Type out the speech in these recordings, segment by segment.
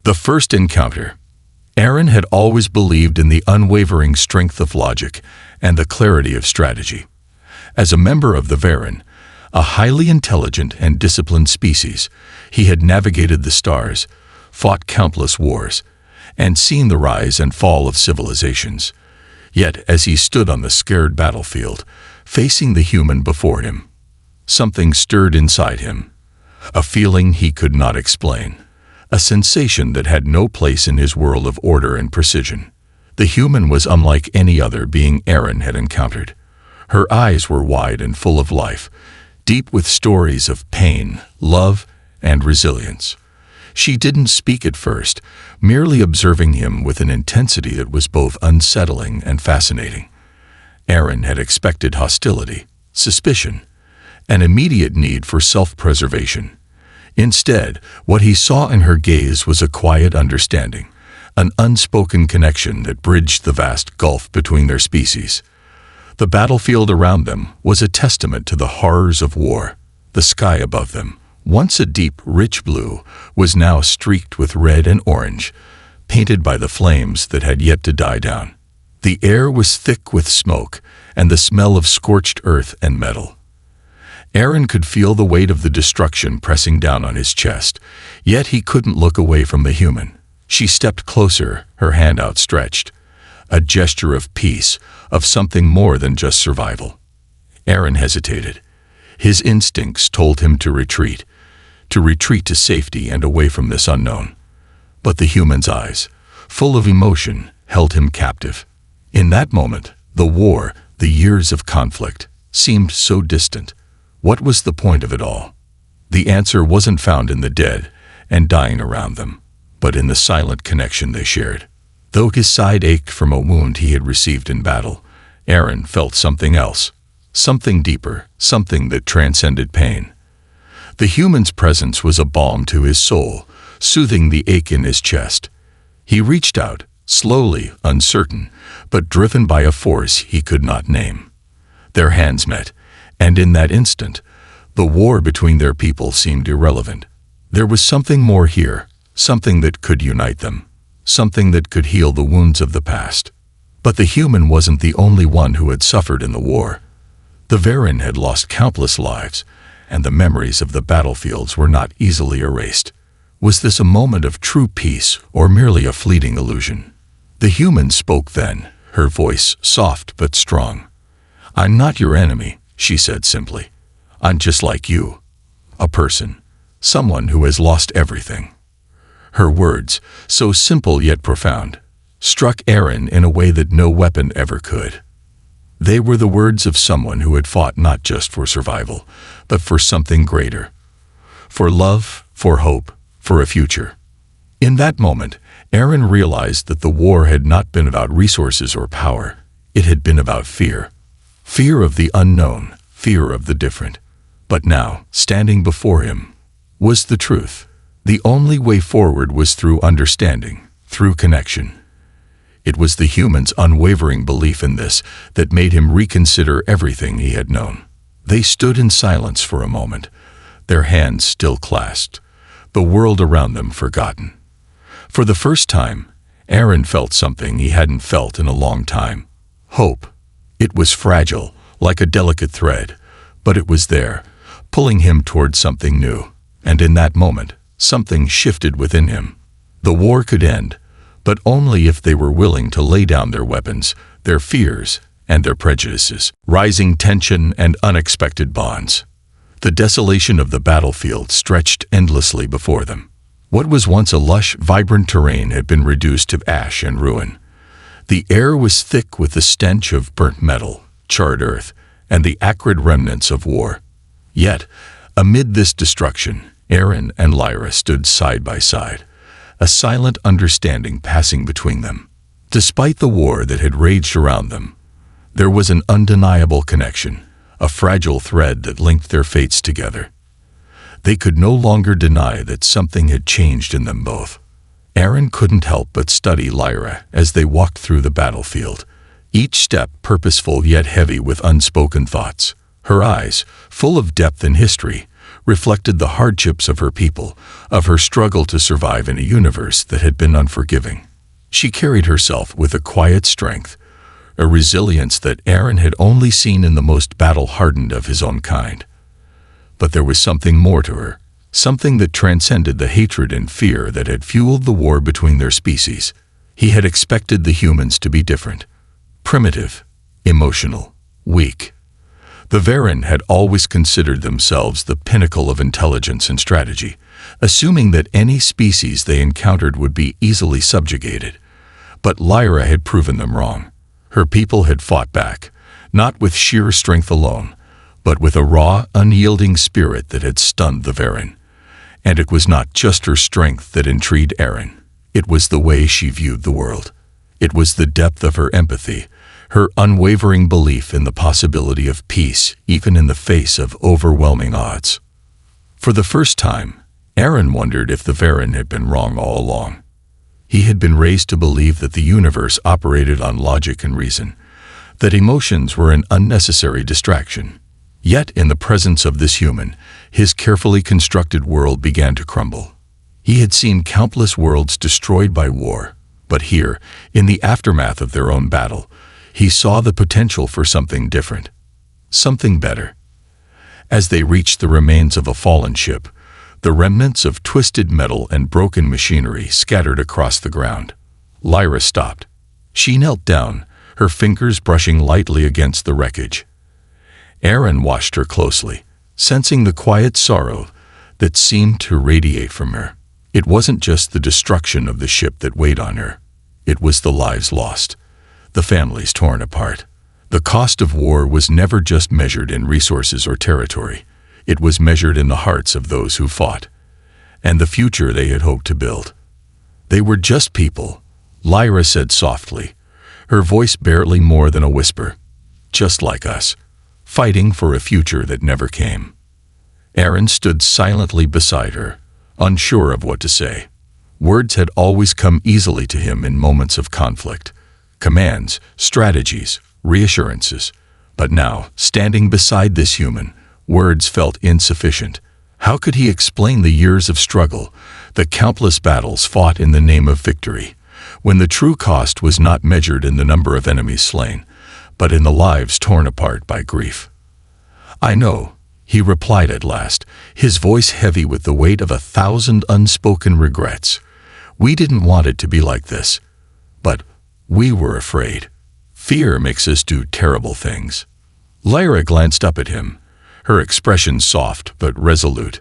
The first encounter. Aaron had always believed in the unwavering strength of logic and the clarity of strategy. As a member of the Varen, a highly intelligent and disciplined species, he had navigated the stars, fought countless wars, and seen the rise and fall of civilizations. Yet, as he stood on the scared battlefield, facing the human before him, something stirred inside him. A feeling he could not explain. A sensation that had no place in his world of order and precision. The human was unlike any other being Aaron had encountered. Her eyes were wide and full of life, deep with stories of pain, love, and resilience. She didn't speak at first, merely observing him with an intensity that was both unsettling and fascinating. Aaron had expected hostility, suspicion, an immediate need for self-preservation. Instead, what he saw in her gaze was a quiet understanding, an unspoken connection that bridged the vast gulf between their species. The battlefield around them was a testament to the horrors of war. The sky above them, once a deep, rich blue, was now streaked with red and orange, painted by the flames that had yet to die down. The air was thick with smoke and the smell of scorched earth and metal. Aaron could feel the weight of the destruction pressing down on his chest, yet he couldn't look away from the human. She stepped closer, her hand outstretched, a gesture of peace, of something more than just survival. Aaron hesitated. His instincts told him to retreat to safety and away from this unknown. But the human's eyes, full of emotion, held him captive. In that moment, the war, the years of conflict, seemed so distant. What was the point of it all? The answer wasn't found in the dead and dying around them, but in the silent connection they shared. Though his side ached from a wound he had received in battle, Aaron felt something else, something deeper, something that transcended pain. The human's presence was a balm to his soul, soothing the ache in his chest. He reached out, slowly, uncertain, but driven by a force he could not name. Their hands met, and in that instant, the war between their people seemed irrelevant. There was something more here, something that could unite them, something that could heal the wounds of the past. But the human wasn't the only one who had suffered in the war. The Varen had lost countless lives, and the memories of the battlefields were not easily erased. Was this a moment of true peace or merely a fleeting illusion? The human spoke then, her voice soft but strong. "I'm not your enemy," she said simply. "I'm just like you. A person. Someone who has lost everything." Her words, so simple yet profound, struck Aaron in a way that no weapon ever could. They were the words of someone who had fought not just for survival, but for something greater. For love, for hope, for a future. In that moment, Aaron realized that the war had not been about resources or power. It had been about fear. Fear of the unknown, fear of the different. But now, standing before him, was the truth. The only way forward was through understanding, through connection. It was the human's unwavering belief in this that made him reconsider everything he had known. They stood in silence for a moment, their hands still clasped, the world around them forgotten. For the first time, Aaron felt something he hadn't felt in a long time. Hope. It was fragile, like a delicate thread, but it was there, pulling him toward something new. And in that moment, something shifted within him. The war could end, but only if they were willing to lay down their weapons, their fears, and their prejudices. Rising tension and unexpected bonds. The desolation of the battlefield stretched endlessly before them. What was once a lush, vibrant terrain had been reduced to ash and ruin. The air was thick with the stench of burnt metal, charred earth, and the acrid remnants of war. Yet, amid this destruction, Aaron and Lyra stood side by side, a silent understanding passing between them. Despite the war that had raged around them, there was an undeniable connection, a fragile thread that linked their fates together. They could no longer deny that something had changed in them both. Aaron couldn't help but study Lyra as they walked through the battlefield, each step purposeful yet heavy with unspoken thoughts. Her eyes, full of depth and history, reflected the hardships of her people, of her struggle to survive in a universe that had been unforgiving. She carried herself with a quiet strength, a resilience that Aaron had only seen in the most battle-hardened of his own kind. But there was something more to her, something that transcended the hatred and fear that had fueled the war between their species. He had expected the humans to be different, primitive, emotional, weak. The Varen had always considered themselves the pinnacle of intelligence and strategy, assuming that any species they encountered would be easily subjugated. But Lyra had proven them wrong. Her people had fought back, not with sheer strength alone, but with a raw, unyielding spirit that had stunned the Varen. And it was not just her strength that intrigued Aaron. It was the way she viewed the world. It was the depth of her empathy, her unwavering belief in the possibility of peace, even in the face of overwhelming odds. For the first time, Aaron wondered if the Varen had been wrong all along. He had been raised to believe that the universe operated on logic and reason, that emotions were an unnecessary distraction. Yet, in the presence of this human, his carefully constructed world began to crumble. He had seen countless worlds destroyed by war, but here, in the aftermath of their own battle, he saw the potential for something different, something better. As they reached the remains of a fallen ship, the remnants of twisted metal and broken machinery scattered across the ground, Lyra stopped. She knelt down, her fingers brushing lightly against the wreckage. Aaron watched her closely, sensing the quiet sorrow that seemed to radiate from her. It wasn't just the destruction of the ship that weighed on her. It was the lives lost, the families torn apart. The cost of war was never just measured in resources or territory. It was measured in the hearts of those who fought, and the future they had hoped to build. They were just people, Lyra said softly, her voice barely more than a whisper. Just like us, fighting for a future that never came. Aaron stood silently beside her, unsure of what to say. Words had always come easily to him in moments of conflict. Commands, strategies, reassurances. But now, standing beside this human, words felt insufficient. How could he explain the years of struggle, the countless battles fought in the name of victory, when the true cost was not measured in the number of enemies slain, but in the lives torn apart by grief? "I know," he replied at last, his voice heavy with the weight of 1,000 unspoken regrets. "We didn't want it to be like this, but we were afraid. Fear makes us do terrible things." Lyra glanced up at him, her expression soft but resolute.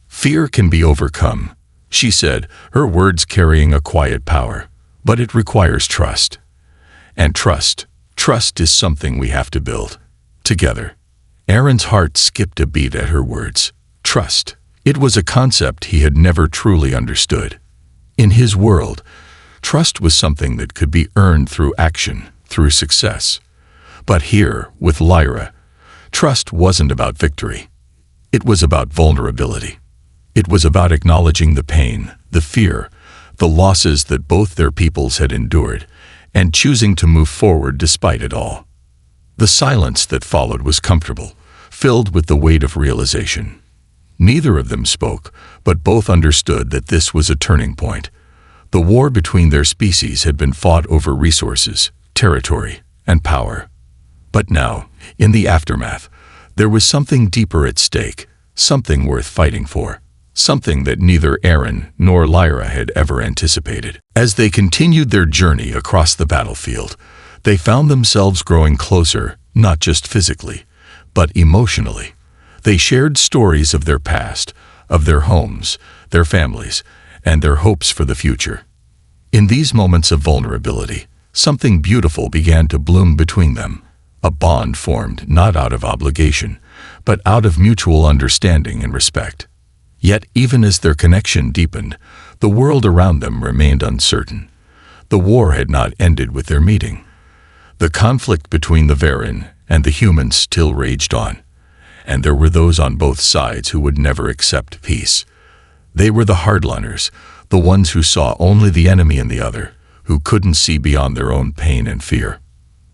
"Fear can be overcome," she said, her words carrying a quiet power, "but it requires trust. And trust is something we have to build, together." Aaron's heart skipped a beat at her words. Trust. It was a concept he had never truly understood. In his world, trust was something that could be earned through action, through success. But here, with Lyra, trust wasn't about victory. It was about vulnerability. It was about acknowledging the pain, the fear, the losses that both their peoples had endured, and choosing to move forward despite it all. The silence that followed was comfortable, filled with the weight of realization. Neither of them spoke, but both understood that this was a turning point. The war between their species had been fought over resources, territory, and power. But now, in the aftermath, there was something deeper at stake, something worth fighting for, something that neither Aaron nor Lyra had ever anticipated. As they continued their journey across the battlefield, they found themselves growing closer, not just physically, but emotionally. They shared stories of their past, of their homes, their families, and their hopes for the future. In these moments of vulnerability, something beautiful began to bloom between them. A bond formed not out of obligation, but out of mutual understanding and respect. Yet even as their connection deepened, the world around them remained uncertain. The war had not ended with their meeting. The conflict between the Varen and the humans still raged on, and there were those on both sides who would never accept peace. They were the hardliners, the ones who saw only the enemy in the other, who couldn't see beyond their own pain and fear.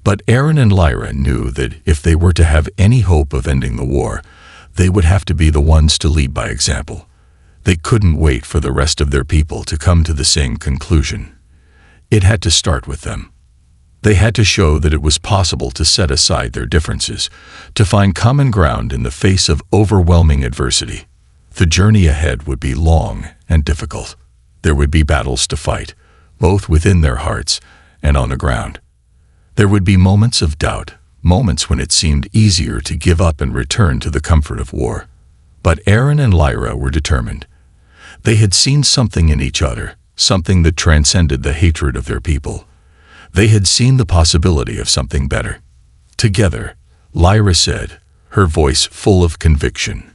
But Aaron and Lyra knew that if they were to have any hope of ending the war, They would have to be the ones to lead by example. They couldn't wait for the rest of their people to come to the same conclusion. It had to start with them. They had to show that it was possible to set aside their differences, to find common ground in the face of overwhelming adversity. The journey ahead would be long and difficult. There would be battles to fight, both within their hearts and on the ground. There would be moments of doubt, moments when it seemed easier to give up and return to the comfort of war. But Aaron and Lyra were determined. They had seen something in each other, something that transcended the hatred of their people. They had seen the possibility of something better. Together, Lyra said, her voice full of conviction,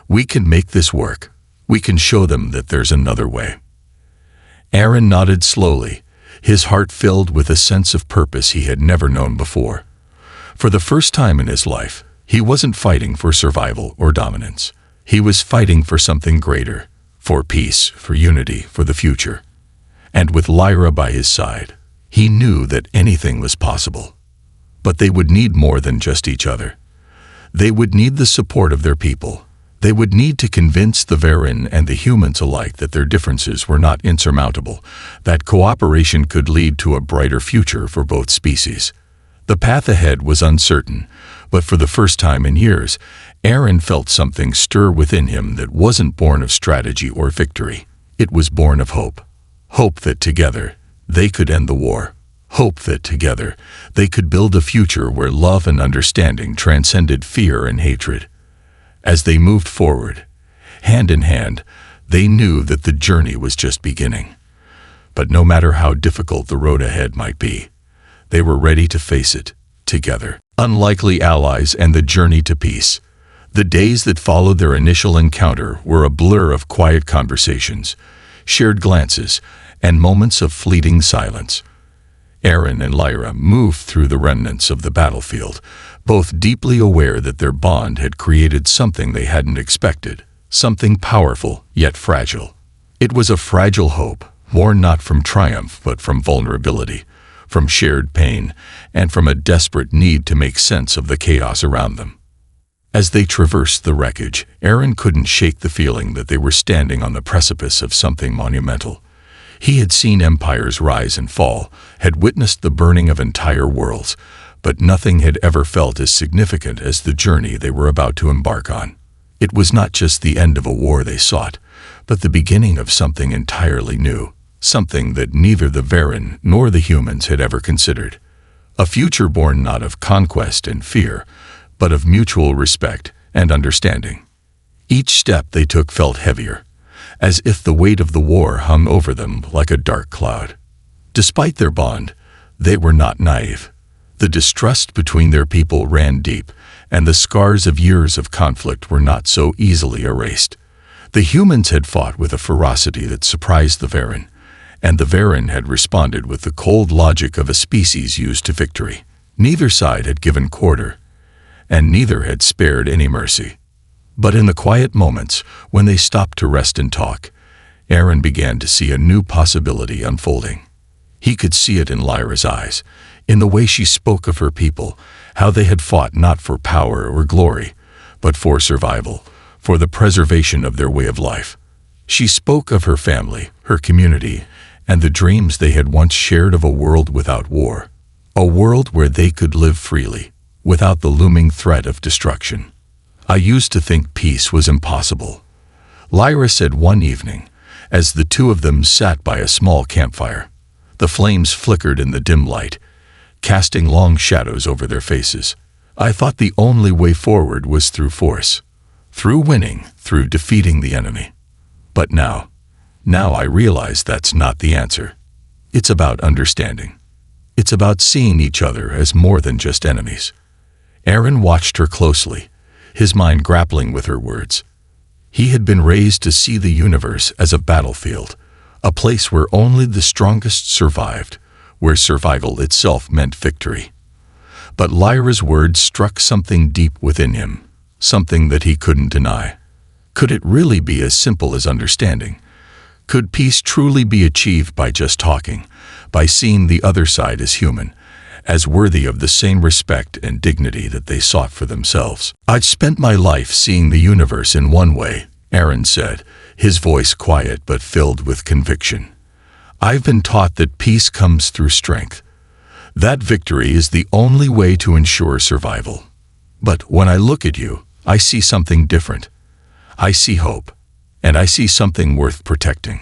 "We can make this work. We can show them that there's another way." Aaron nodded slowly, his heart filled with a sense of purpose he had never known before. For the first time in his life, he wasn't fighting for survival or dominance. He was fighting for something greater, for peace, for unity, for the future. And with Lyra by his side, he knew that anything was possible. But they would need more than just each other. They would need the support of their people. They would need to convince the Varen and the humans alike that their differences were not insurmountable, that cooperation could lead to a brighter future for both species. The path ahead was uncertain, but for the first time in years, Aaron felt something stir within him that wasn't born of strategy or victory. It was born of hope. Hope that together, they could end the war. Hope that together, they could build a future where love and understanding transcended fear and hatred. As they moved forward, hand in hand, they knew that the journey was just beginning. But no matter how difficult the road ahead might be, they were ready to face it, together. Unlikely allies and the journey to peace. The days that followed their initial encounter were a blur of quiet conversations, shared glances, and moments of fleeting silence. Aaron and Lyra moved through the remnants of the battlefield, both deeply aware that their bond had created something they hadn't expected, something powerful yet fragile. It was a fragile hope, born not from triumph but from vulnerability, from shared pain, and from a desperate need to make sense of the chaos around them. As they traversed the wreckage, Aaron couldn't shake the feeling that they were standing on the precipice of something monumental. He had seen empires rise and fall, had witnessed the burning of entire worlds, but nothing had ever felt as significant as the journey they were about to embark on. It was not just the end of a war they sought, but the beginning of something entirely new, something that neither the Varen nor the humans had ever considered. A future born not of conquest and fear, but of mutual respect and understanding. Each step they took felt heavier, as if the weight of the war hung over them like a dark cloud. Despite their bond, they were not naive. The distrust between their people ran deep, and the scars of years of conflict were not so easily erased. The humans had fought with a ferocity that surprised the Varen, and the Varen had responded with the cold logic of a species used to victory. Neither side had given quarter, and neither had spared any mercy. But in the quiet moments, when they stopped to rest and talk, Aaron began to see a new possibility unfolding. He could see it in Lyra's eyes, in the way she spoke of her people, how they had fought not for power or glory, but for survival, for the preservation of their way of life. She spoke of her family, her community, and the dreams they had once shared of a world without war, a world where they could live freely, without the looming threat of destruction. "I used to think peace was impossible," Lyra said one evening, as the two of them sat by a small campfire. The flames flickered in the dim light, casting long shadows over their faces. "I thought the only way forward was through force, through winning, through defeating the enemy. But now I realize that's not the answer. It's about understanding. It's about seeing each other as more than just enemies." Aaron watched her closely, his mind grappling with her words. He had been raised to see the universe as a battlefield, a place where only the strongest survived, where survival itself meant victory. But Lyra's words struck something deep within him, something that he couldn't deny. Could it really be as simple as understanding? Could peace truly be achieved by just talking, by seeing the other side as human, as worthy of the same respect and dignity that they sought for themselves. "I've spent my life seeing the universe in one way," Aaron said, his voice quiet but filled with conviction. "I've been taught that peace comes through strength. That victory is the only way to ensure survival. But when I look at you, I see something different. I see hope, and I see something worth protecting."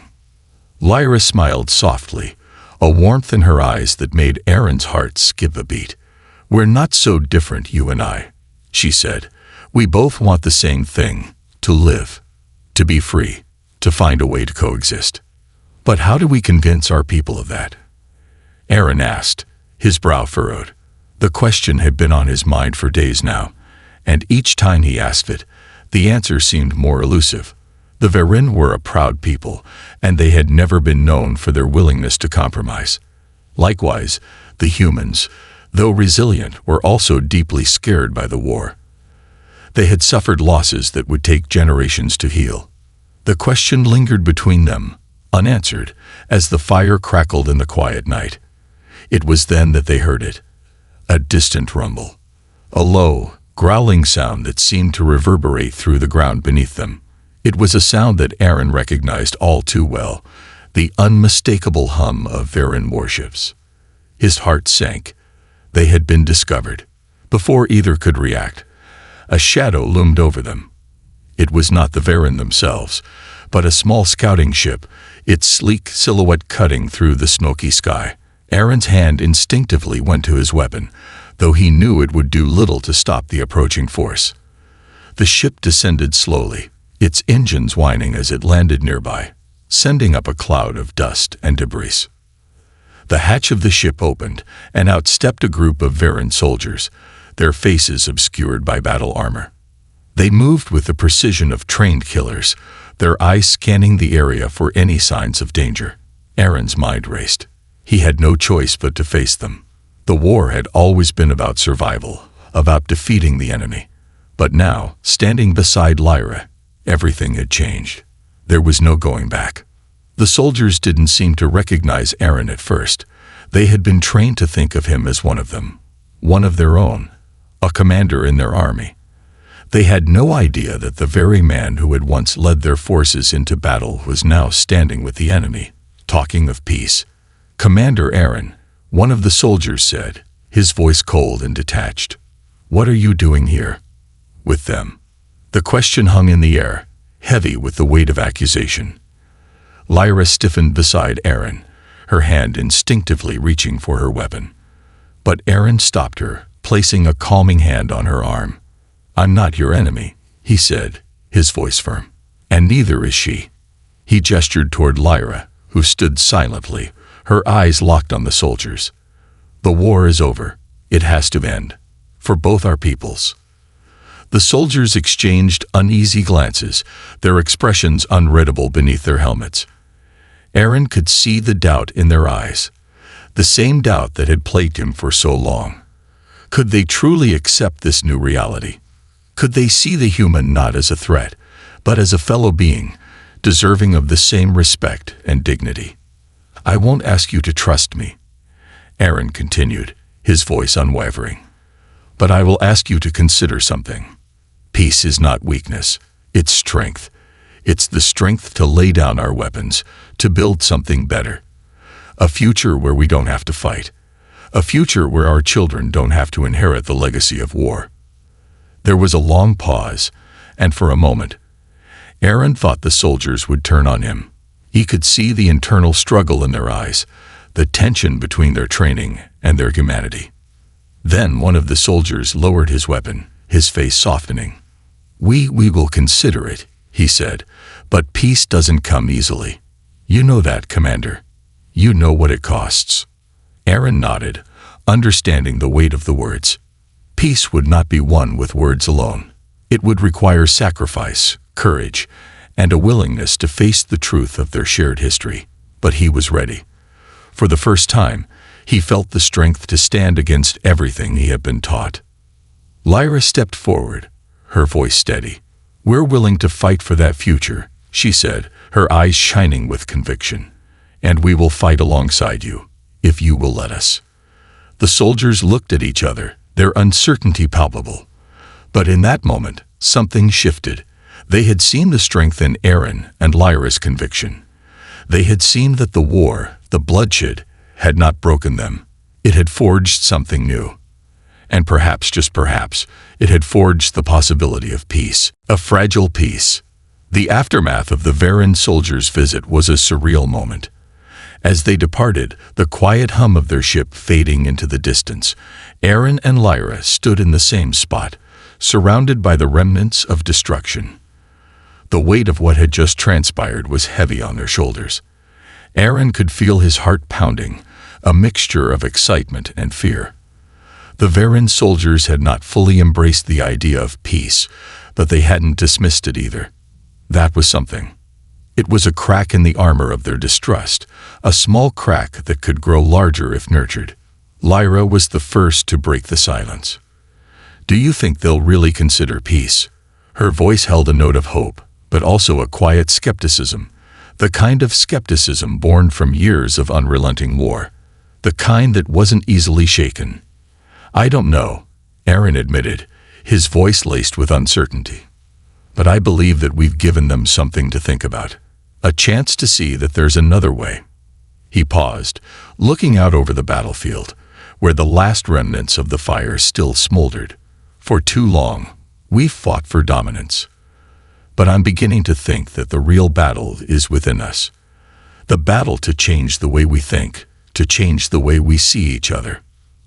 Lyra smiled softly, a warmth in her eyes that made Aaron's heart skip a beat. "We're not so different, you and I," she said. "We both want the same thing, to live, to be free, to find a way to coexist. But how do we convince our people of that?" Aaron asked, his brow furrowed. The question had been on his mind for days now, and each time he asked it, the answer seemed more elusive. The Verin were a proud people, and they had never been known for their willingness to compromise. Likewise, the humans, though resilient, were also deeply scared by the war. They had suffered losses that would take generations to heal. The question lingered between them, unanswered, as the fire crackled in the quiet night. It was then that they heard it, a distant rumble, a low, growling sound that seemed to reverberate through the ground beneath them. It was a sound that Aaron recognized all too well, the unmistakable hum of Verin warships. His heart sank. They had been discovered. Before either could react, a shadow loomed over them. It was not the Verin themselves, but a small scouting ship, its sleek silhouette cutting through the smoky sky. Aaron's hand instinctively went to his weapon, though he knew it would do little to stop the approaching force. The ship descended slowly, its engines whining as it landed nearby, sending up a cloud of dust and debris. The hatch of the ship opened, and out stepped a group of Verin soldiers, their faces obscured by battle armor. They moved with the precision of trained killers, their eyes scanning the area for any signs of danger. Aaron's mind raced. He had no choice but to face them. The war had always been about survival, about defeating the enemy. But now, standing beside Lyra, everything had changed. There was no going back. The soldiers didn't seem to recognize Aaron at first. They had been trained to think of him as one of them, one of their own, a commander in their army. They had no idea that the very man who had once led their forces into battle was now standing with the enemy, talking of peace. "Commander Aaron," one of the soldiers said, his voice cold and detached. "What are you doing here?" "With them." The question hung in the air, heavy with the weight of accusation. Lyra stiffened beside Aaron, her hand instinctively reaching for her weapon. But Aaron stopped her, placing a calming hand on her arm. "I'm not your enemy," he said, his voice firm. "And neither is she." He gestured toward Lyra, who stood silently, her eyes locked on the soldiers. "The war is over. It has to end. For both our peoples." The soldiers exchanged uneasy glances, their expressions unreadable beneath their helmets. Aaron could see the doubt in their eyes, the same doubt that had plagued him for so long. Could they truly accept this new reality? Could they see the human not as a threat, but as a fellow being, deserving of the same respect and dignity? "I won't ask you to trust me," Aaron continued, his voice unwavering. "But I will ask you to consider something. Peace is not weakness, it's strength. It's the strength to lay down our weapons, to build something better. A future where we don't have to fight. A future where our children don't have to inherit the legacy of war." There was a long pause, and for a moment, Aaron thought the soldiers would turn on him. He could see the internal struggle in their eyes, the tension between their training and their humanity. Then one of the soldiers lowered his weapon, his face softening. We will consider it," he said, "but peace doesn't come easily. You know that, Commander. You know what it costs." Aaron nodded, understanding the weight of the words. Peace would not be won with words alone. It would require sacrifice, courage, and a willingness to face the truth of their shared history. But he was ready. For the first time, he felt the strength to stand against everything he had been taught. Lyra stepped forward, her voice steady. "We're willing to fight for that future," she said, her eyes shining with conviction. "And we will fight alongside you, if you will let us." The soldiers looked at each other, their uncertainty palpable. But in that moment, something shifted. They had seen the strength in Aaron and Lyra's conviction. They had seen that the war, the bloodshed, had not broken them. It had forged something new. And perhaps, just perhaps, it had forged the possibility of peace, a fragile peace. The aftermath of the Varan soldiers' visit was a surreal moment. As they departed, the quiet hum of their ship fading into the distance, Aaron and Lyra stood in the same spot, surrounded by the remnants of destruction. The weight of what had just transpired was heavy on their shoulders. Aaron could feel his heart pounding, a mixture of excitement and fear. The Varan soldiers had not fully embraced the idea of peace, but they hadn't dismissed it either. That was something. It was a crack in the armor of their distrust, a small crack that could grow larger if nurtured. Lyra was the first to break the silence. "Do you think they'll really consider peace?" Her voice held a note of hope, but also a quiet skepticism, the kind of skepticism born from years of unrelenting war, the kind that wasn't easily shaken. "I don't know," Aaron admitted, his voice laced with uncertainty. "But I believe that we've given them something to think about, a chance to see that there's another way." He paused, looking out over the battlefield, where the last remnants of the fire still smoldered. "For too long, we've fought for dominance. But I'm beginning to think that the real battle is within us. The battle to change the way we think, to change the way we see each other."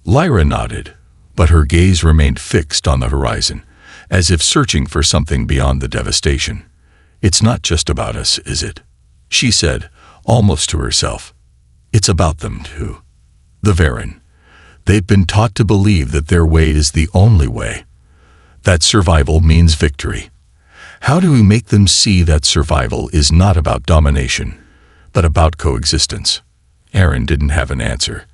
Lyra nodded, but her gaze remained fixed on the horizon, as if searching for something beyond the devastation. "It's not just about us, is it?" she said, almost to herself. "It's about them, too. The Varan. They've been taught to believe that their way is the only way, that survival means victory. How do we make them see that survival is not about domination, but about coexistence?" Aaron didn't have an answer.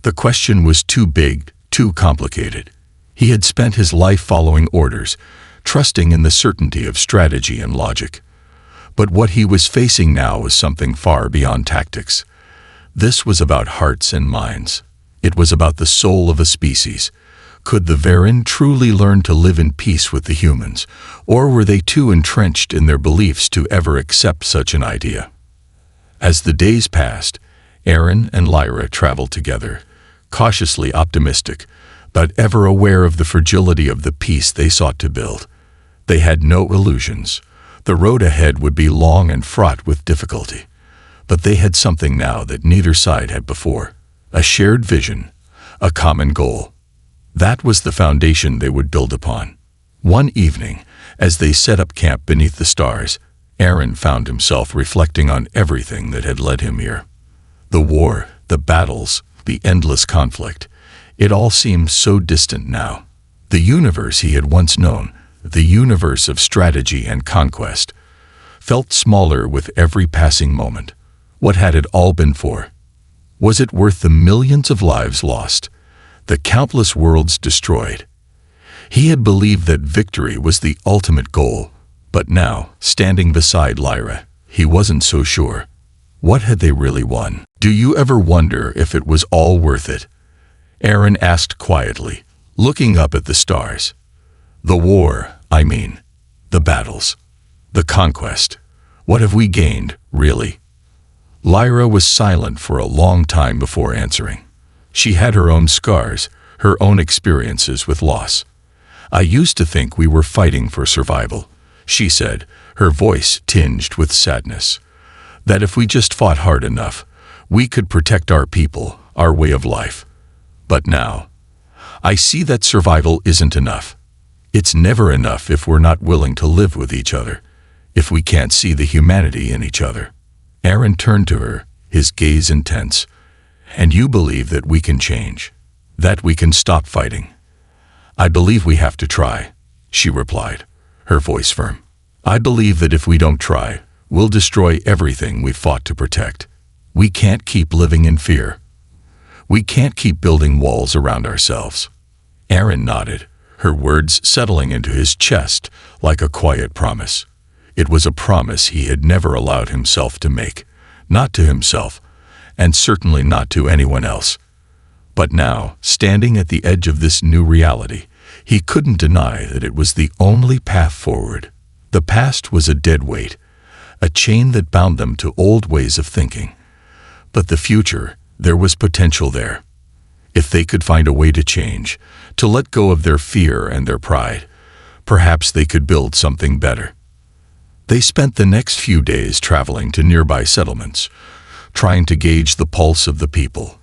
The question was too big, too complicated. He had spent his life following orders, trusting in the certainty of strategy and logic. But what he was facing now was something far beyond tactics. This was about hearts and minds. It was about the soul of a species. Could the Varan truly learn to live in peace with the humans, or were they too entrenched in their beliefs to ever accept such an idea? As the days passed, Aaron and Lyra traveled together, cautiously optimistic, but ever aware of the fragility of the peace they sought to build. They had no illusions. The road ahead would be long and fraught with difficulty. But they had something now that neither side had before, a shared vision, a common goal. That was the foundation they would build upon. One evening, as they set up camp beneath the stars, Aaron found himself reflecting on everything that had led him here. The war, the battles, the endless conflict. It all seemed so distant now. The universe he had once known, the universe of strategy and conquest, felt smaller with every passing moment. What had it all been for? Was it worth the millions of lives lost, the countless worlds destroyed? He had believed that victory was the ultimate goal, but now, standing beside Lyra, he wasn't so sure. What had they really won? "Do you ever wonder if it was all worth it?" Aaron asked quietly, looking up at the stars. "The war, I mean. The battles. The conquest. What have we gained, really?" Lyra was silent for a long time before answering. She had her own scars, her own experiences with loss. "I used to think we were fighting for survival," she said, her voice tinged with sadness. "That if we just fought hard enough, we could protect our people, our way of life. But now, I see that survival isn't enough. It's never enough if we're not willing to live with each other, if we can't see the humanity in each other." Aaron turned to her, his gaze intense. "And you believe that we can change, that we can stop fighting?" "I believe we have to try," she replied, her voice firm. "I believe that if we don't try, we'll destroy everything we fought to protect. We can't keep living in fear. We can't keep building walls around ourselves." Aaron nodded, her words settling into his chest like a quiet promise. It was a promise he had never allowed himself to make, not to himself, and certainly not to anyone else. But now, standing at the edge of this new reality, he couldn't deny that it was the only path forward. The past was a dead weight, a chain that bound them to old ways of thinking. But the future, there was potential there. If they could find a way to change, to let go of their fear and their pride, perhaps they could build something better. They spent the next few days traveling to nearby settlements, trying to gauge the pulse of the people.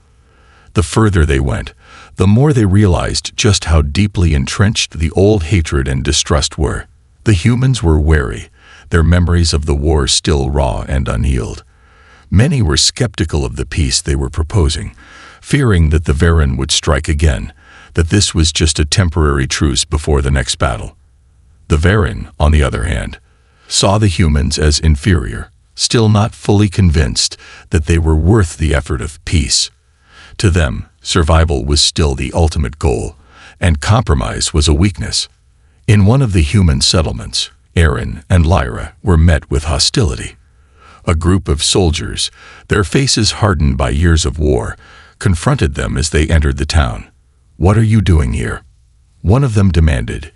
The further they went, the more they realized just how deeply entrenched the old hatred and distrust were. The humans were wary, their memories of the war still raw and unhealed. Many were skeptical of the peace they were proposing, fearing that the Varen would strike again, that this was just a temporary truce before the next battle. The Varen, on the other hand, saw the humans as inferior, still not fully convinced that they were worth the effort of peace. To them, survival was still the ultimate goal, and compromise was a weakness. In one of the human settlements, Aaron and Lyra were met with hostility. A group of soldiers, their faces hardened by years of war, confronted them as they entered the town. "What are you doing here?" one of them demanded,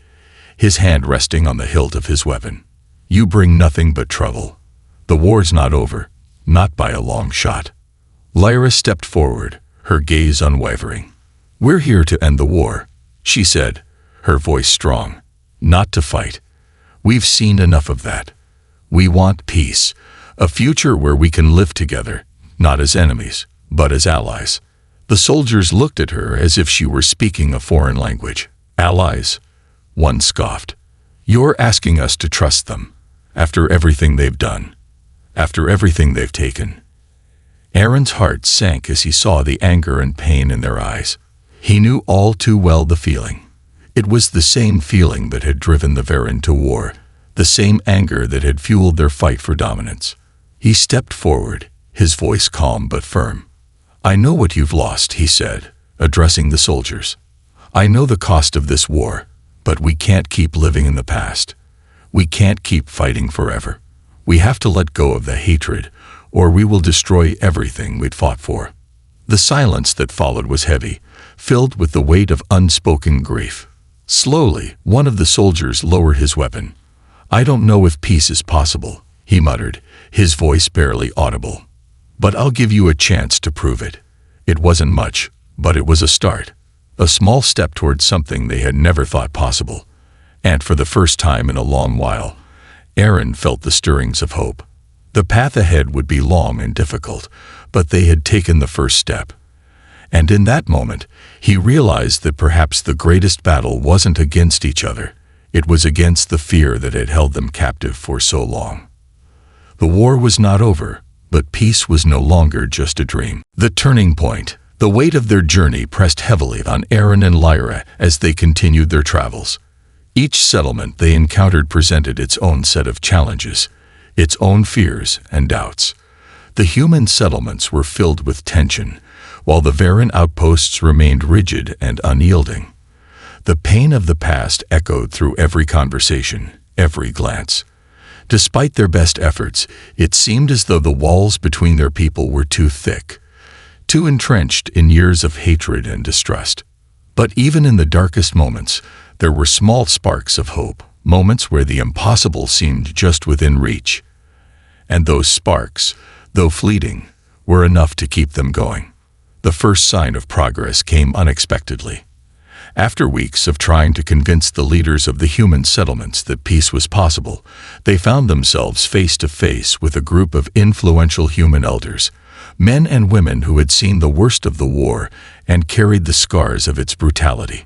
his hand resting on the hilt of his weapon. "You bring nothing but trouble. The war's not over, not by a long shot." Lyra stepped forward, her gaze unwavering. "We're here to end the war," she said, her voice strong. "Not to fight. We've seen enough of that. We want peace, a future where we can live together, not as enemies, but as allies." The soldiers looked at her as if she were speaking a foreign language. "Allies?" one scoffed. "You're asking us to trust them, after everything they've done, after everything they've taken." Aaron's heart sank as he saw the anger and pain in their eyes. He knew all too well the feeling. It was the same feeling that had driven the Varen to war, the same anger that had fueled their fight for dominance. He stepped forward, his voice calm but firm. "I know what you've lost," he said, addressing the soldiers. "I know the cost of this war, but we can't keep living in the past. We can't keep fighting forever. We have to let go of the hatred, or we will destroy everything we'd fought for." The silence that followed was heavy, filled with the weight of unspoken grief. Slowly, one of the soldiers lowered his weapon. "I don't know if peace is possible," he muttered, his voice barely audible. "But I'll give you a chance to prove it." It wasn't much, but it was a start. A small step towards something they had never thought possible. And for the first time in a long while, Aaron felt the stirrings of hope. The path ahead would be long and difficult, but they had taken the first step. And in that moment, he realized that perhaps the greatest battle wasn't against each other. It was against the fear that had held them captive for so long. The war was not over, but peace was no longer just a dream. The turning point. The weight of their journey pressed heavily on Aaron and Lyra as they continued their travels. Each settlement they encountered presented its own set of challenges, its own fears and doubts. The human settlements were filled with tension, while the Varen outposts remained rigid and unyielding. The pain of the past echoed through every conversation, every glance. Despite their best efforts, it seemed as though the walls between their people were too thick, too entrenched in years of hatred and distrust. But even in the darkest moments, there were small sparks of hope, moments where the impossible seemed just within reach. And those sparks, though fleeting, were enough to keep them going. The first sign of progress came unexpectedly. After weeks of trying to convince the leaders of the human settlements that peace was possible, they found themselves face to face with a group of influential human elders, men and women who had seen the worst of the war and carried the scars of its brutality.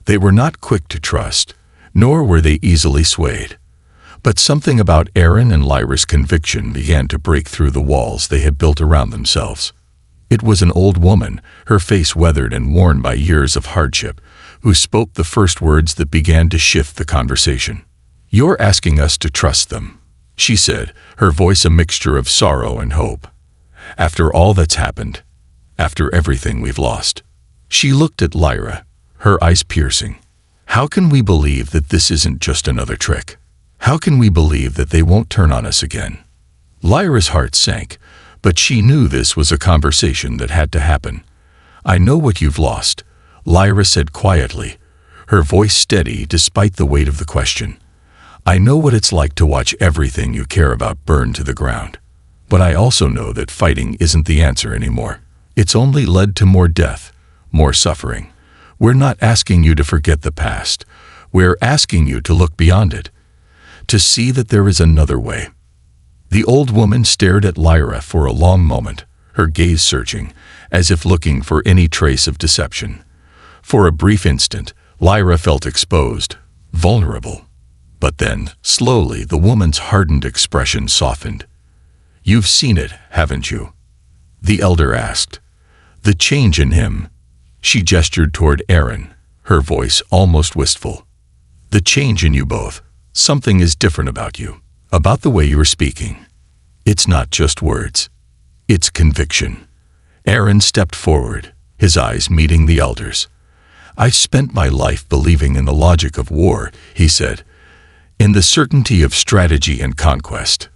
They were not quick to trust, nor were they easily swayed. But something about Aaron and Lyra's conviction began to break through the walls they had built around themselves. It was an old woman, her face weathered and worn by years of hardship, who spoke the first words that began to shift the conversation. "You're asking us to trust them," she said, her voice a mixture of sorrow and hope. "After all that's happened, after everything we've lost." She looked at Lyra, her eyes piercing. "How can we believe that this isn't just another trick? How can we believe that they won't turn on us again?" Lyra's heart sank, but she knew this was a conversation that had to happen. I know what you've lost, Lyra said quietly, her voice steady despite the weight of the question. I know what it's like to watch everything you care about burn to the ground. But I also know that fighting isn't the answer anymore. It's only led to more death, more suffering. We're not asking you to forget the past. We're asking you to look beyond it, to see that there is another way. The old woman stared at Lyra for a long moment, her gaze searching, as if looking for any trace of deception. For a brief instant, Lyra felt exposed, vulnerable. But then, slowly, the woman's hardened expression softened. You've seen it, haven't you? The elder asked. The change in him. She gestured toward Aaron, her voice almost wistful. The change in you both. Something is different about you, about the way you are speaking. It's not just words. It's conviction. Aaron stepped forward, his eyes meeting the elder's. I've spent my life believing in the logic of war, he said, in the certainty of strategy and conquest.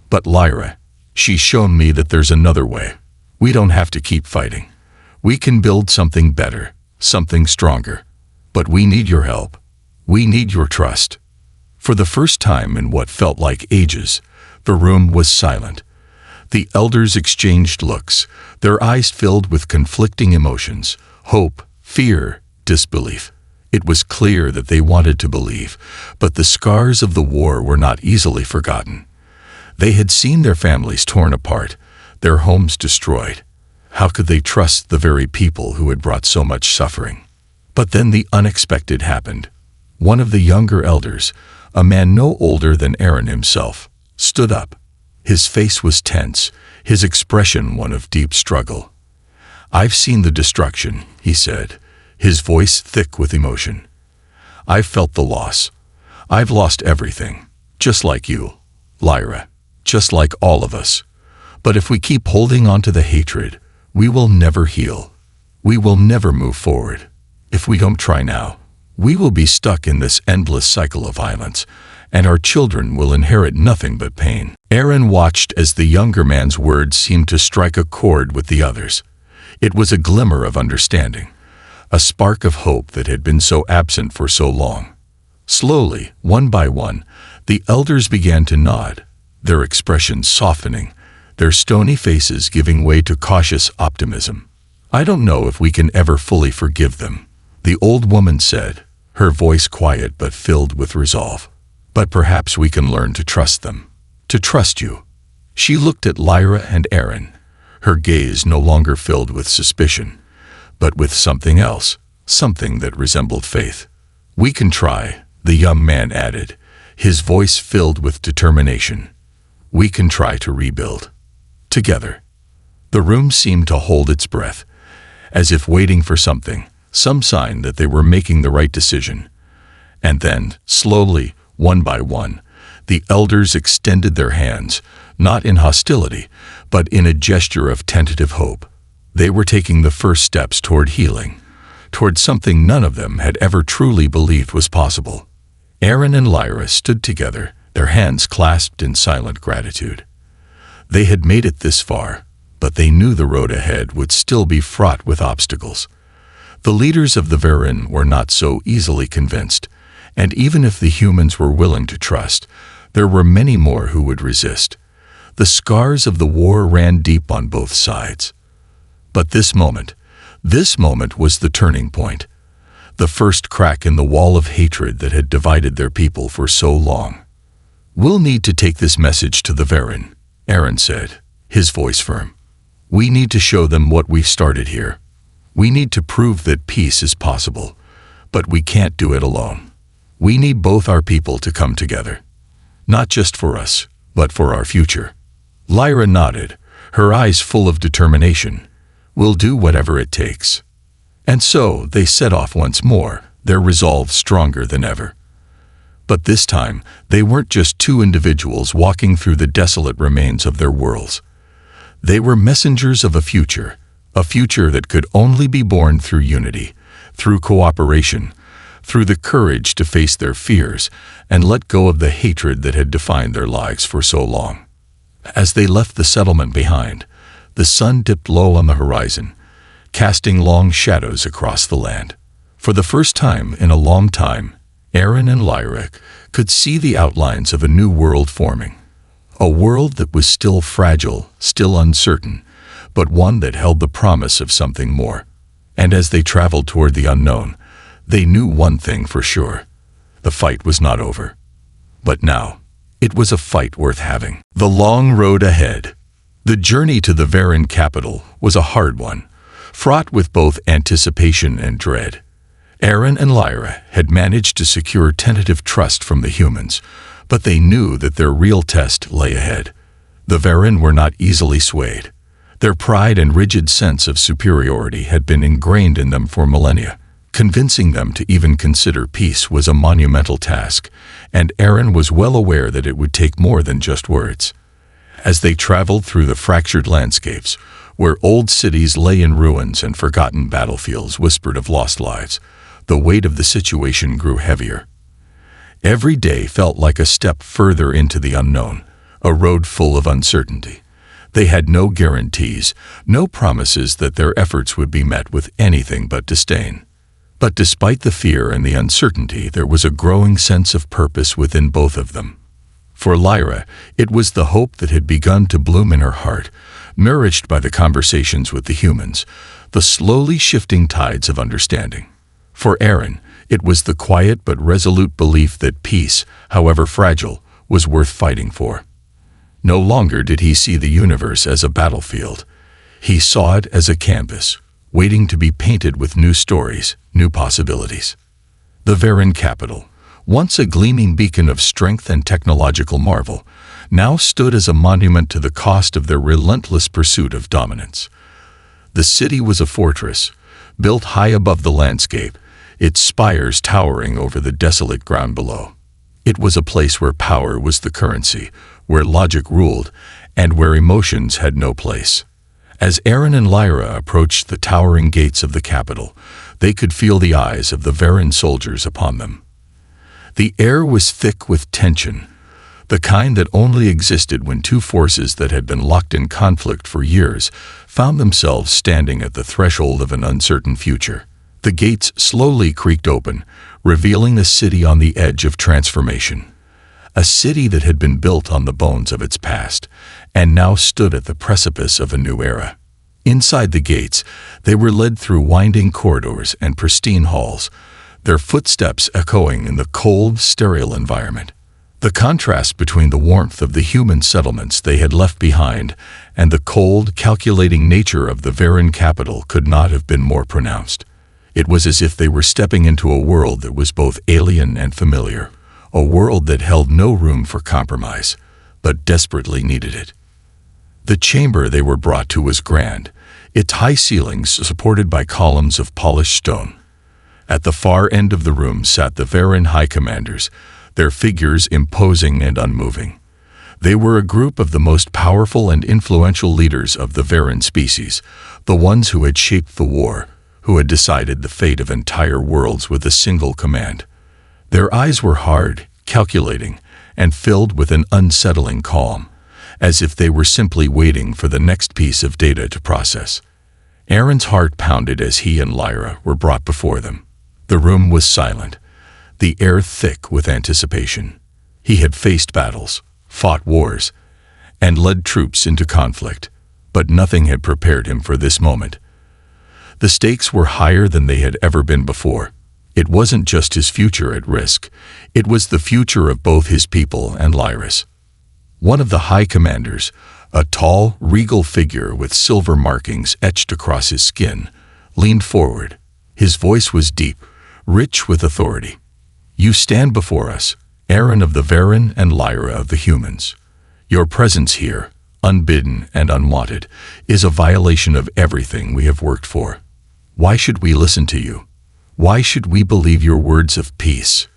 But Lyra, she's shown me that there's another way. We don't have to keep fighting. We can build something better, something stronger. But we need your help. We need your trust. For the first time in what felt like ages, the room was silent. The elders exchanged looks, their eyes filled with conflicting emotions, hope, fear, disbelief. It was clear that they wanted to believe, but the scars of the war were not easily forgotten. They had seen their families torn apart, their homes destroyed. How could they trust the very people who had brought so much suffering? But then the unexpected happened. One of the younger elders, a man no older than Aaron himself, stood up. His face was tense, his expression one of deep struggle. I've seen the destruction, he said, his voice thick with emotion. I've felt the loss. I've lost everything, just like you, Lyra, just like all of us. But if we keep holding on to the hatred, we will never heal. We will never move forward. If we don't try now, we will be stuck in this endless cycle of violence, and our children will inherit nothing but pain. Aaron watched as the younger man's words seemed to strike a chord with the others. It was a glimmer of understanding, a spark of hope that had been so absent for so long. Slowly, one by one, the elders began to nod, their expressions softening, their stony faces giving way to cautious optimism. I don't know if we can ever fully forgive them, the old woman said, her voice quiet but filled with resolve. But perhaps we can learn to trust them, to trust you. She looked at Lyra and Aaron, her gaze no longer filled with suspicion, but with something else, something that resembled faith. We can try, the young man added, his voice filled with determination. We can try to rebuild. Together. The room seemed to hold its breath, as if waiting for something, some sign that they were making the right decision. And then, slowly, one by one, the elders extended their hands, not in hostility, but in a gesture of tentative hope. They were taking the first steps toward healing, toward something none of them had ever truly believed was possible. Aaron and Lyra stood together, their hands clasped in silent gratitude. They had made it this far, but they knew the road ahead would still be fraught with obstacles. The leaders of the Varan were not so easily convinced, and even if the humans were willing to trust, there were many more who would resist. The scars of the war ran deep on both sides. But this moment was the turning point, the first crack in the wall of hatred that had divided their people for so long. We'll need to take this message to the Varan, Aaron said, his voice firm. We need to show them what we've started here. We need to prove that peace is possible, but we can't do it alone. We need both our people to come together, not just for us, but for our future. Lyra nodded, her eyes full of determination. We'll do whatever it takes. And so they set off once more, their resolve stronger than ever. But this time, they weren't just two individuals walking through the desolate remains of their worlds. They were messengers of a future that could only be born through unity, through cooperation, through the courage to face their fears and let go of the hatred that had defined their lives for so long. As they left the settlement behind, the sun dipped low on the horizon, casting long shadows across the land. For the first time in a long time, Aaron and Lyra could see the outlines of a new world forming. A world that was still fragile, still uncertain, but one that held the promise of something more. And as they traveled toward the unknown, they knew one thing for sure. The fight was not over. But now, it was a fight worth having. The long road ahead. The journey to the Varen capital was a hard one, fraught with both anticipation and dread. Aaron and Lyra had managed to secure tentative trust from the humans, but they knew that their real test lay ahead. The Varen were not easily swayed. Their pride and rigid sense of superiority had been ingrained in them for millennia. Convincing them to even consider peace was a monumental task, and Aaron was well aware that it would take more than just words. As they traveled through the fractured landscapes, where old cities lay in ruins and forgotten battlefields whispered of lost lives, the weight of the situation grew heavier. Every day felt like a step further into the unknown, a road full of uncertainty. They had no guarantees, no promises that their efforts would be met with anything but disdain. But despite the fear and the uncertainty, there was a growing sense of purpose within both of them. For Lyra, it was the hope that had begun to bloom in her heart, nourished by the conversations with the humans, the slowly shifting tides of understanding. For Aaron, it was the quiet but resolute belief that peace, however fragile, was worth fighting for. No longer did he see the universe as a battlefield. He saw it as a canvas, waiting to be painted with new stories, new possibilities. The Varen capital, once a gleaming beacon of strength and technological marvel, now stood as a monument to the cost of their relentless pursuit of dominance. The city was a fortress, built high above the landscape, its spires towering over the desolate ground below. It was a place where power was the currency, where logic ruled, and where emotions had no place. As Aaron and Lyra approached the towering gates of the capital, they could feel the eyes of the Varen soldiers upon them. The air was thick with tension, the kind that only existed when two forces that had been locked in conflict for years found themselves standing at the threshold of an uncertain future. The gates slowly creaked open, revealing the city on the edge of transformation. A city that had been built on the bones of its past, and now stood at the precipice of a new era. Inside the gates, they were led through winding corridors and pristine halls, their footsteps echoing in the cold, sterile environment. The contrast between the warmth of the human settlements they had left behind and the cold, calculating nature of the Varen capital could not have been more pronounced. It was as if they were stepping into a world that was both alien and familiar, a world that held no room for compromise, but desperately needed it. The chamber they were brought to was grand, its high ceilings supported by columns of polished stone. At the far end of the room sat the Varen High Commanders, their figures imposing and unmoving. They were a group of the most powerful and influential leaders of the Varen species, the ones who had shaped the war, who had decided the fate of entire worlds with a single command. Their eyes were hard, calculating, and filled with an unsettling calm, as if they were simply waiting for the next piece of data to process. Aaron's heart pounded as he and Lyra were brought before them. The room was silent, the air thick with anticipation. He had faced battles, fought wars, and led troops into conflict, but nothing had prepared him for this moment. The stakes were higher than they had ever been before. It wasn't just his future at risk, it was the future of both his people and Lyra's. One of the high commanders, a tall, regal figure with silver markings etched across his skin, leaned forward. His voice was deep, rich with authority. "You stand before us, Aaron of the Varen and Lyra of the humans. Your presence here, unbidden and unwanted, is a violation of everything we have worked for. Why should we listen to you? Why should we believe your words of peace?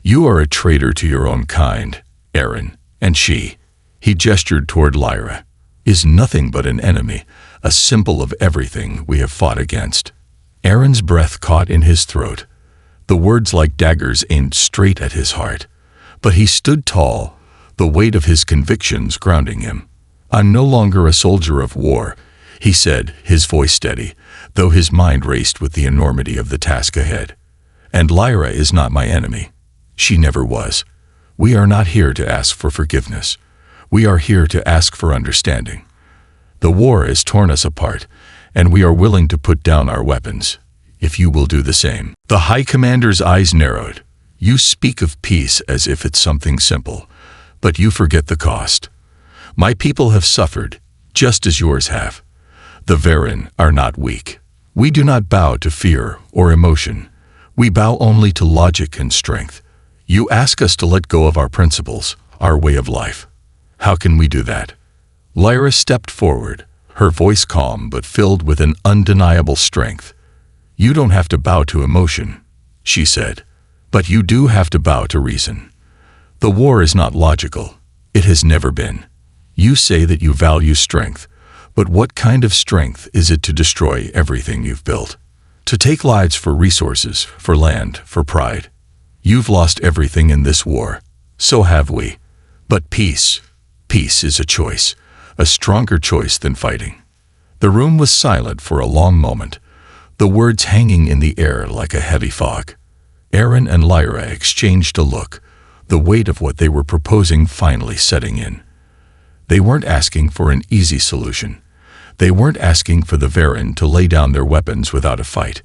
You are a traitor to your own kind, Aaron, and she," he gestured toward Lyra, "is nothing but an enemy, a symbol of everything we have fought against." Aaron's breath caught in his throat, the words like daggers aimed straight at his heart. But he stood tall, the weight of his convictions grounding him. "I'm no longer a soldier of war," he said, his voice steady, though his mind raced with the enormity of the task ahead. And Lyra is not my enemy. She never was. We are not here to ask for forgiveness. We are here to ask for understanding. The war has torn us apart, and we are willing to put down our weapons, if you will do the same. The High Commander's eyes narrowed. You speak of peace as if it's something simple, but you forget the cost. My people have suffered, just as yours have. The Varen are not weak. We do not bow to fear or emotion. We bow only to logic and strength. You ask us to let go of our principles, our way of life. How can we do that? Lyra stepped forward, her voice calm but filled with an undeniable strength. You don't have to bow to emotion, she said, but you do have to bow to reason. The war is not logical. It has never been. You say that you value strength, but what kind of strength is it to destroy everything you've built? To take lives for resources, for land, for pride? You've lost everything in this war. So have we. But peace is a choice, a stronger choice than fighting. The room was silent for a long moment, the words hanging in the air like a heavy fog. Aaron and Lyra exchanged a look, the weight of what they were proposing finally setting in. They weren't asking for an easy solution. They weren't asking for the Varen to lay down their weapons without a fight.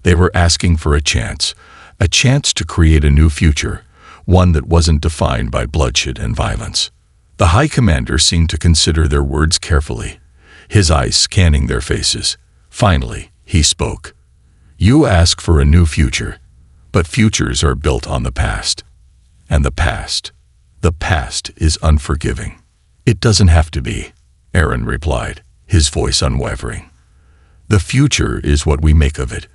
They were asking for a chance to create a new future, one that wasn't defined by bloodshed and violence. The High Commander seemed to consider their words carefully, his eyes scanning their faces. Finally, he spoke. You ask for a new future, but futures are built on the past. And the past is unforgiving. It doesn't have to be, Aaron replied, his voice unwavering. The future is what we make of it,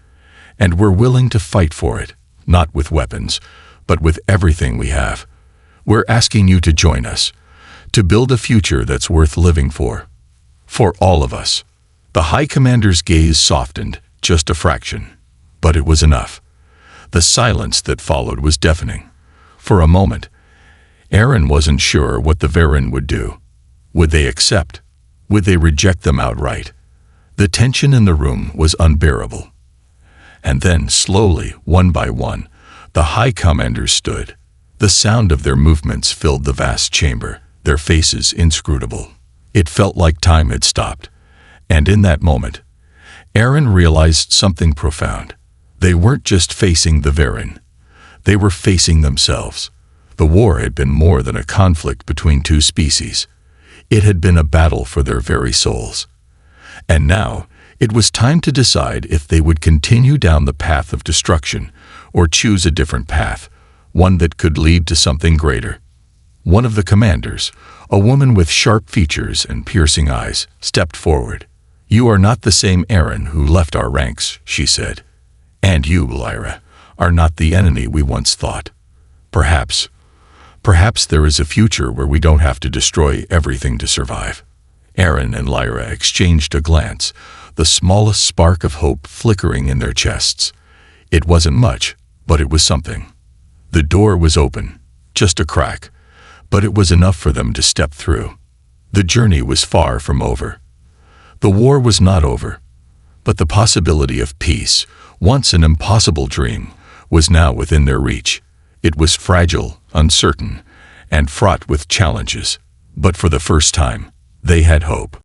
and we're willing to fight for it, not with weapons, but with everything we have. We're asking you to join us, to build a future that's worth living for all of us. The High Commander's gaze softened, just a fraction, but it was enough. The silence that followed was deafening. For a moment, Aaron wasn't sure what the Varen would do. Would they accept? Would they reject them outright? The tension in the room was unbearable. And then, slowly, one by one, the High Commanders stood. The sound of their movements filled the vast chamber, their faces inscrutable. It felt like time had stopped. And in that moment, Aaron realized something profound. They weren't just facing the Varen. They were facing themselves. The war had been more than a conflict between two species. It had been a battle for their very souls. And now, it was time to decide if they would continue down the path of destruction or choose a different path, one that could lead to something greater. One of the commanders, a woman with sharp features and piercing eyes, stepped forward. You are not the same Aaron who left our ranks, she said. And you, Lyra, are not the enemy we once thought. Perhaps there is a future where we don't have to destroy everything to survive. Aaron and Lyra exchanged a glance, the smallest spark of hope flickering in their chests. It wasn't much, but it was something. The door was open, just a crack, but it was enough for them to step through. The journey was far from over. The war was not over, but the possibility of peace, once an impossible dream, was now within their reach. It was fragile, uncertain, and fraught with challenges, but for the first time, they had hope.